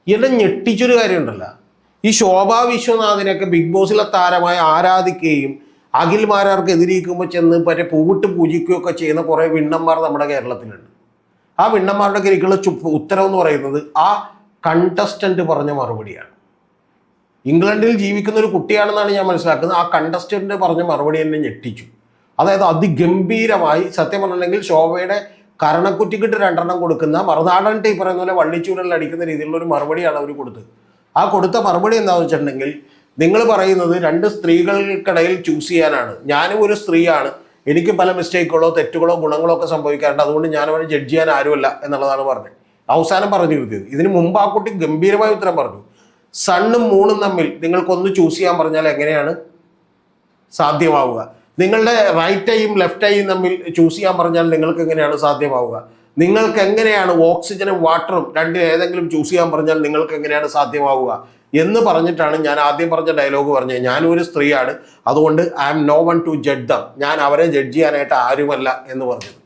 എന്നെ ഞെട്ടിച്ചൊരു കാര്യമുണ്ടല്ലോ, ഈ ശോഭാ വിശ്വനാഥിനൊക്കെ ബിഗ് ബോസിലെ താരമായി ആരാധിക്കുകയും അഖിൽ മാരാർക്കെതിരിക്കുമ്പോൾ ചെന്ന് മറ്റേ പൂവിട്ട് പൂജിക്കുകയൊക്കെ ചെയ്യുന്ന കുറേ വിണ്ണന്മാർ നമ്മുടെ കേരളത്തിലുണ്ട്. ആ വിണ്ണന്മാരുടെ എനിക്കുള്ള ഉത്തരം എന്ന് പറയുന്നത് ആ കണ്ടസ്റ്റന്റ് പറഞ്ഞ മറുപടിയാണ്. ഇംഗ്ലണ്ടിൽ ജീവിക്കുന്ന ഒരു കുട്ടിയാണെന്നാണ് ഞാൻ മനസ്സിലാക്കുന്നത്. ആ കണ്ടസ്റ്റന്റ് പറഞ്ഞ മറുപടി എന്നെ ഞെട്ടിച്ചു. അതായത് അതിഗംഭീരമായി, സത്യം പറഞ്ഞിട്ടുണ്ടെങ്കിൽ ശോഭയുടെ കരണക്കുറ്റിക്കിട്ട് 2 കൊടുക്കുന്ന മറുനാടൻ ടീ പറയുന്ന പോലെ വള്ളിച്ചൂരലിൽ അടിക്കുന്ന രീതിയിലുള്ള ഒരു മറുപടിയാണ് അവർ കൊടുത്തത്. ആ കൊടുത്ത മറുപടി എന്താണെന്ന് വെച്ചിട്ടുണ്ടെങ്കിൽ, നിങ്ങൾ പറയുന്നത് 2 സ്ത്രീകൾക്കിടയിൽ ചൂസ് ചെയ്യാനാണ്. ഞാനും ഒരു സ്ത്രീയാണ്, എനിക്ക് പല മിസ്റ്റേക്കുകളോ തെറ്റുകളോ ഗുണങ്ങളോ ഒക്കെ സംഭവിക്കാറുണ്ട്, അതുകൊണ്ട് ഞാൻ അവരെ ജഡ്ജ് ചെയ്യാൻ ആരുമല്ല എന്നുള്ളതാണ് പറഞ്ഞത്. അവസാനം പറഞ്ഞു നിർത്തിയത്. ഇതിന് മുമ്പ് ആ കുട്ടി ഗംഭീരമായ ഉത്തരം പറഞ്ഞു. സണ്ണും മൂണും തമ്മിൽ നിങ്ങൾക്കൊന്ന് ചൂസ് ചെയ്യാൻ പറഞ്ഞാൽ എങ്ങനെയാണ് സാധ്യമാവുക? നിങ്ങളുടെ റൈറ്റ് ഐയും ലെഫ്റ്റ് ഐയും തമ്മിൽ ചൂസ് ചെയ്യാൻ പറഞ്ഞാൽ നിങ്ങൾക്ക് എങ്ങനെയാണ് സാധ്യമാവുക? നിങ്ങൾക്ക് എങ്ങനെയാണ് ഓക്സിജനും വാട്ടറും ഏതെങ്കിലും ചൂസ് ചെയ്യാൻ പറഞ്ഞാൽ നിങ്ങൾക്ക് എങ്ങനെയാണ് സാധ്യമാവുക എന്ന് പറഞ്ഞിട്ടാണ് ഞാൻ ആദ്യം പറഞ്ഞ ഡയലോഗ് പറഞ്ഞത്. ഞാനും ഒരു സ്ത്രീയാണ്, അതുകൊണ്ട് I am no one to judge them, ഞാൻ അവരെ ജഡ്ജ് ചെയ്യാനായിട്ട് ആരുമല്ല എന്ന് പറഞ്ഞത്.